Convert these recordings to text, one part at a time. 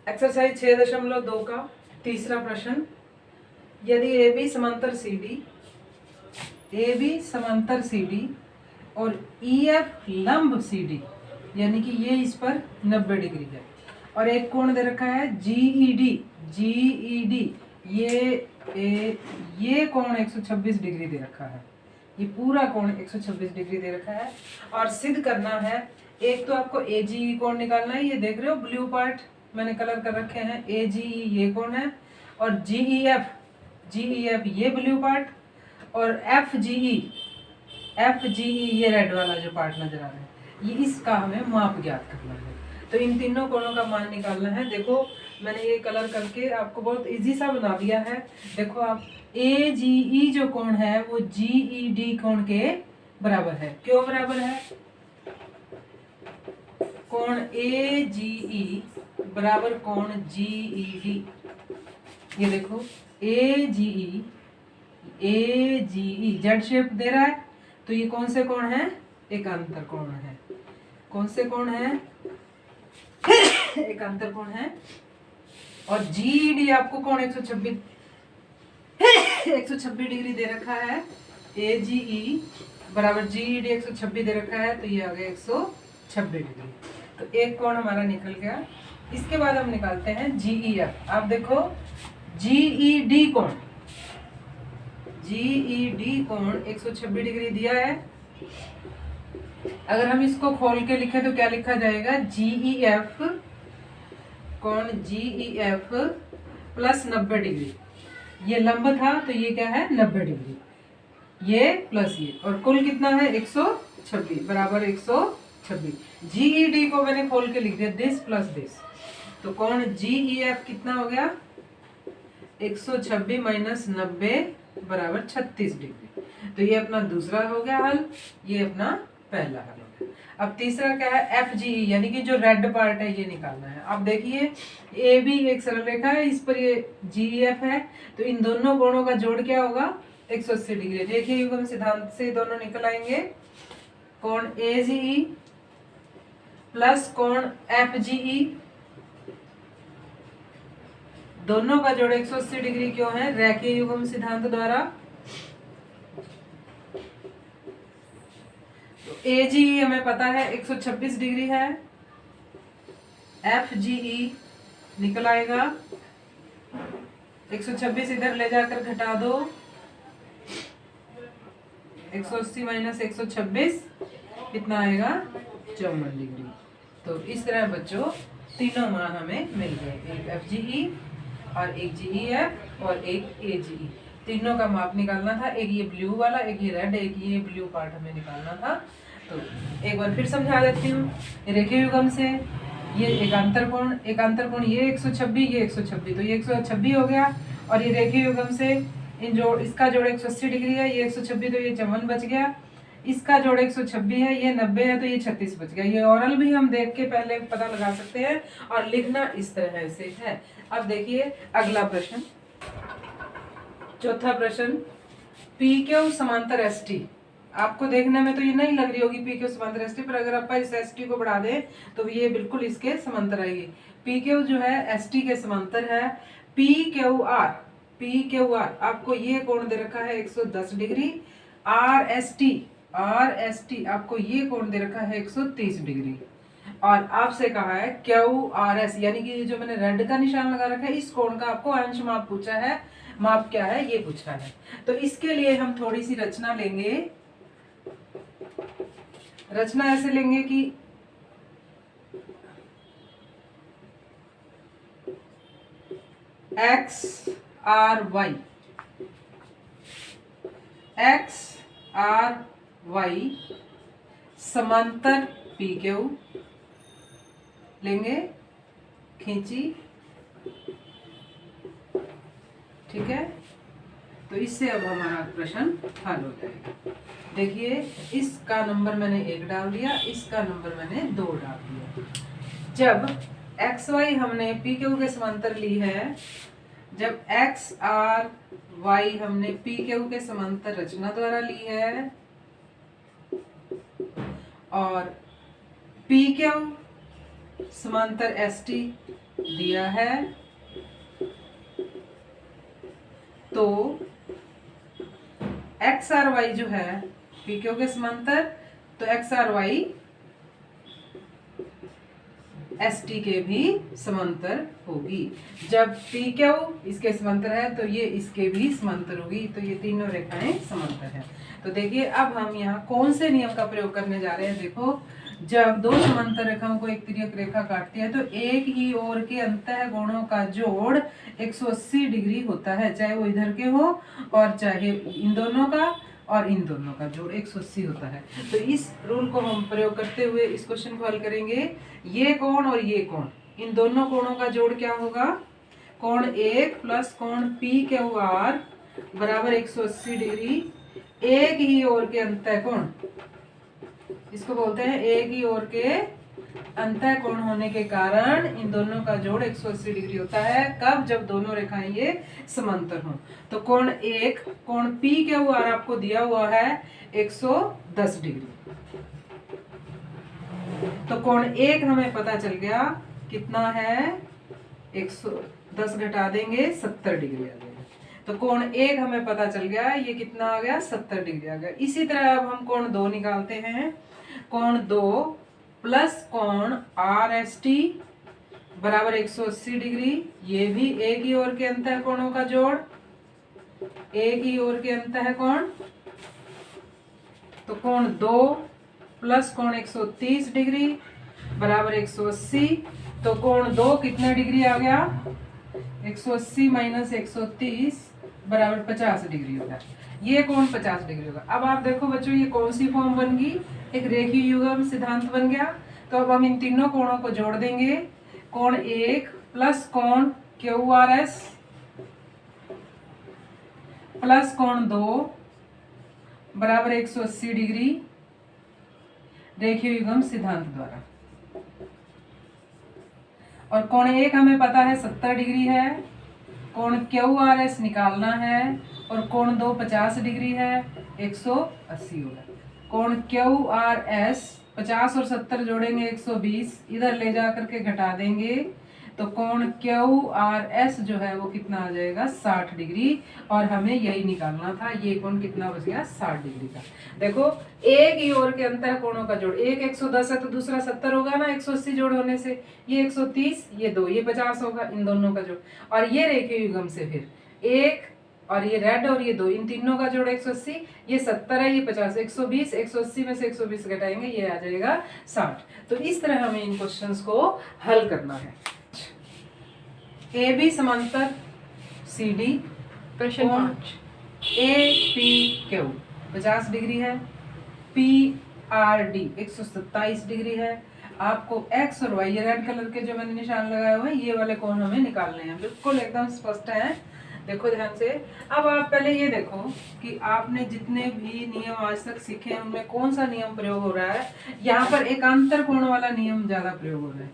Exercise 6.2 का तीसरा प्रश्न, यदि ए बी समांतर सी डी और ई एफ लंब सी डी, यानी कि ये इस पर 90 डिग्री है, और एक कोण दे रखा है जीईडी, ये कोण 126 डिग्री दे रखा है, ये पूरा कोण 126 डिग्री दे रखा है, और सिद्ध करना है। एक तो आपको एजीई कोण निकालना है, ये देख रहे हो ब्लू पार्ट मैंने कलर कर रखे हैं, एजीई ये कोण है, और जीईएफ ये ब्लू पार्ट, और एफजीई ये रेड वाला जो पार्ट नजर आ रहा है, ये इसका हमें माप ज्ञात करना है। तो इन तीनों कोणों का मान निकालना है। देखो मैंने ये कलर करके आपको बहुत इजी सा बना दिया है। देखो आप, एजीई जो कोण है वो जीईडी कोण के बराबर है। क्यों बराबर है? कोण एजीई बराबर कोण जीईडी। ये देखो एजीई जेड शेप दे रहा है, तो ये कौन से कोण है? एकांतर कोण है। कौन से कोण है? एकांतर कोण है। और जीडी आपको कोण 126 डिग्री दे रखा है। एजीई बराबर जीडी 126 दे रखा है, तो ये आ गया 126 डिग्री। तो एक कोण हमारा निकल गया। इसके बाद हम निकालते हैं जीईएफ। आप देखो जीईडी कोण 126 डिग्री दिया है। अगर हम इसको खोल के लिखें तो क्या लिखा जाएगा? जीईएफ कोण जीईएफ प्लस 90 डिग्री। ये लंब था तो ये क्या है? 90 डिग्री, ये प्लस ये, और कुल कितना है? 126 बराबर 126। जीईडी को मैंने खोल के लिख दिया दिस प्लस दिस, तो कोण जीईएफ कितना हो गया? 126 माइनस 90 बराबर 36 डिग्री। तो ये अपना दूसरा हो गया हल, ये अपना पहला हल हो गया। अब तीसरा क्या है? एफ जी, यानी कि जो रेड पार्ट है ये निकालना है। अब देखिए ए बी एक सरल रेखा है, इस पर ये जी एफ है, तो इन दोनों कोणों का जोड़ क्या होगा? 180 डिग्री। रेखीय युग्म सिद्धांत से दोनों निकल आएंगे। कोण ए जी प्लस कोण एफ जी, दोनों का जोड़ 180 डिग्री क्यों है? रेखीय युग्म सिद्धांत द्वारा। तो एजीई हमें पता है 126 डिग्री है, एफजीई निकल आएगा 126, इधर ले जाकर घटा दो, 180 माइनस 126 कितना आएगा? 54 डिग्री। तो इस तरह बच्चों तीनों मान हमें मिल गए, एक एफजीई और एक जीईएफ और एक एजीई। तीनों का माप निकालना था, एक ये ब्लू वाला, एक ये रेड, एक ये ब्लू पार्ट हमें निकालना था। तो एक बार फिर समझा देती हूँ। रेखीय युग्म से ये एकांतर कोण ये 126, ये 126, तो ये 126 हो गया, और ये रेखीय युग्म से इसका जोड़ 180 डिग्री है, ये 126, तो ये 54 बच गया। इसका जोड़ 126 है, ये 90 है, तो ये 36 बच गया। ये ओरल भी हम देख के पहले पता लगा सकते हैं, और लिखना इस तरह से है। अब देखिए अगला प्रश्न, चौथा प्रश्न, पी क्यू समांतर एस टी। आपको देखने में तो ये नहीं लग रही होगी पी क्यू समांतर एस टी, पर अगर आप इस एस टी को बढ़ा दें तो ये बिल्कुल इसके समांतर आएगी। पी क्यू जो है एस टी के समांतर है। पी क्यू आर आपको ये कोण दे रखा है 110 डिग्री। आर एस टी आपको ये कोण दे रखा है 130 डिग्री। और आपसे कहा है क्यू आर एस, यानी कि जो मैंने रेड का निशान लगा रखा है, इस कोण का आपको अंश माप पूछा है। माप क्या है ये पूछा है। तो इसके लिए हम थोड़ी सी रचना लेंगे। रचना ऐसे लेंगे कि एक्स आर वाई समांतर पी क्यू लेंगे, खींची, ठीक है। तो इससे अब हमारा प्रश्न हल हो जाएगा। देखिए इसका नंबर मैंने 1 डाल दिया, इसका नंबर मैंने 2 डाल दिया। जब एक्स वाई हमने पी क्यू के समांतर ली है, जब एक्स आर वाई हमने पी क्यू के समांतर रचना द्वारा ली है, और पी क्यू समांतर एस टी दिया है तो एक्स आर वाई जो है पी क्यू के समांतर, तो X R Y S T के भी समांतर होगी। जब पी क्यू इसके समांतर है तो ये इसके भी समांतर होगी, तो ये तीनों रेखाएं समांतर हैं। तो देखिए अब हम यहाँ कौन से नियम का प्रयोग करने जा रहे हैं। देखो, जब दो समांतर रेखाओं को एक तिर्यक रेखा काटती है तो एक ही ओर के अंतः कोणों का जोड़ 180 डिग्री होता है, चाहे वो इधर के हो और चाहे इन दोनों का, और इन दोनों का जोड़ 180 होता है। तो इस रूल को हम प्रयोग करते हुए इस क्वेश्चन को हल करेंगे। ये कोण और ये कोण, इन दोनों कोणों का जोड़ क्या होगा? कोण 1 प्लस कोण पी क्यू आर बराबर 180 डिग्री। एक ही ओर के अंतः कोण, इसको बोलते हैं एक ही ओर के अंतः कोण होने के कारण इन दोनों का जोड़ 180 डिग्री होता है। कब? जब दोनों रेखाएं ये समांतर हों। तो कोण 1, कोण पी क्यू आर आपको दिया हुआ है 110 डिग्री। तो कोण 1 हमें पता चल गया कितना है, 110 घटा देंगे 70 डिग्री आ गया। तो कोण 1 हमें पता चल गया, ये कितना आ गया? 70 डिग्री आ गया। इसी तरह अब हम कोण 2 निकालते हैं। कोण 2 प्लस कोण आर एस टी बराबर 180 डिग्री। ये भी एक ही ओर के अंतः कोणों का जोड़, एक ही ओर के अंतः कोण। तो कोण 2 प्लस कोण 130 डिग्री बराबर 180। तो कोण 2 कितने डिग्री आ गया? 180 माइनस 130 बराबर 50 डिग्री होगा। ये कोण 50 डिग्री होगा। अब आप देखो बच्चों, ये कौन सी फॉर्म बन गई? एक रेखीय युग्म सिद्धांत बन गया। तो अब हम इन तीनों कोणों को जोड़ देंगे। कोण 1 प्लस कोण क्यू आर एस प्लस कोण 2 बराबर 180 डिग्री रेखीय युग्म सिद्धांत द्वारा। और कोण 1 हमें पता है 70 डिग्री है, कोण क्यू आर एस निकालना है, और कोण 2 50 डिग्री है, 180 होगा। कोण क्यू आर एस 50 और 70 जोड़ेंगे 120, इधर ले जा करके घटा देंगे तो कोण क्यू आर एस जो है वो कितना आ जाएगा? 60 डिग्री। और हमें यही निकालना था, ये कोण कितना बच गया? 60 डिग्री का। देखो, एक ही ओर के अंतः कोणों का जोड़, एक 110 है तो दूसरा 70 होगा ना 180 जोड़ होने से। ये 130, ये 2, ये 50 होगा इन दोनों का जोड़। और ये रेखीय युग्म से फिर एक और ये रेड और ये 2, इन तीनों का जोड़ 180, ये 70 है, ये 50, 120, 180 में से 120 घटाएंगे, ये आ जाएगा 60। तो इस तरह हमें इन क्वेश्चंस को हल करना है। ए बी समांतर सी डी, प्रश्न 5। ए पी क्यू 50 डिग्री है, पी आर डी 127 डिग्री है। आपको एक्स और वाई, ये रेड कलर के जो मैंने निशान लगाए हुए हैं, ये वाले कोण हमें निकालने हैं। बिल्कुल एकदम स्पष्ट है, देखो ध्यान से। अब आप पहले ये देखो कि आपने जितने भी नियम आज तक सीखे हैं उनमें कौन सा नियम प्रयोग हो रहा है। यहाँ पर एकांतर कोण वाला नियम ज्यादा प्रयोग हो रहा है।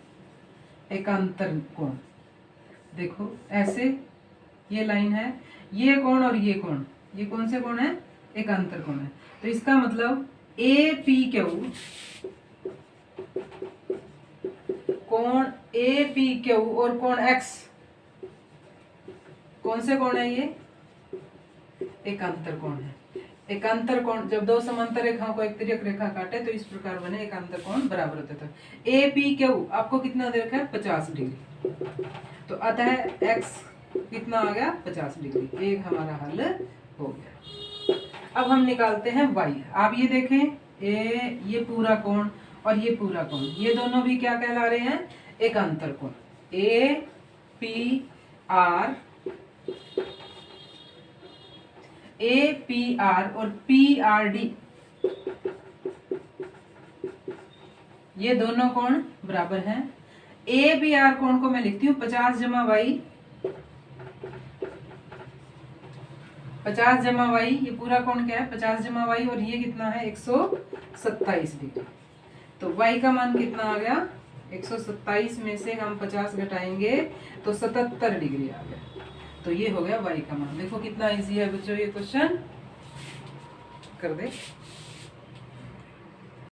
एकांतर कोण देखो, ऐसे ये लाइन है, ये कोण और ये कोण, ये कौन से कोण है? एकांतर कोण है। तो इसका मतलब ए पी क्यू, कोण ए पी क्यू और कोण एक्स, कौन से कोण है? ये एकांतर कोण है। एकांतर कोण, जब दो समांतर रेखाओं को एक तिर्यक रेखा काटे तो इस प्रकार बने एकांतर कोण बराबर होते थे। ए पी क्यू आपको कितना दे रखा है? 50 डिग्री। तो अतः x कितना आ गया? 50 डिग्री। एक हमारा हल हो गया। अब हम निकालते हैं y। आप ये देखें, ये पूरा कोण और ये पूरा कोण, ये दोनों भी क्या कहला रहे हैं? एकांतर कोण। A P R, A P R और पी आर डी, ये दोनों कोण बराबर हैं। ए बी आर कोण को मैं लिखती हूँ 50 जमा वाई, 50 जमा वाई, ये पूरा कोण क्या है? 50 जमा वाई, और ये कितना है? 127 डिग्री। तो वाई का मान कितना आ गया? 127 में से हम 50 घटाएंगे तो 77 डिग्री आ गया। तो ये हो गया वाई का मान। देखो कितना इजी है बच्चों, ये क्वेश्चन कर दे।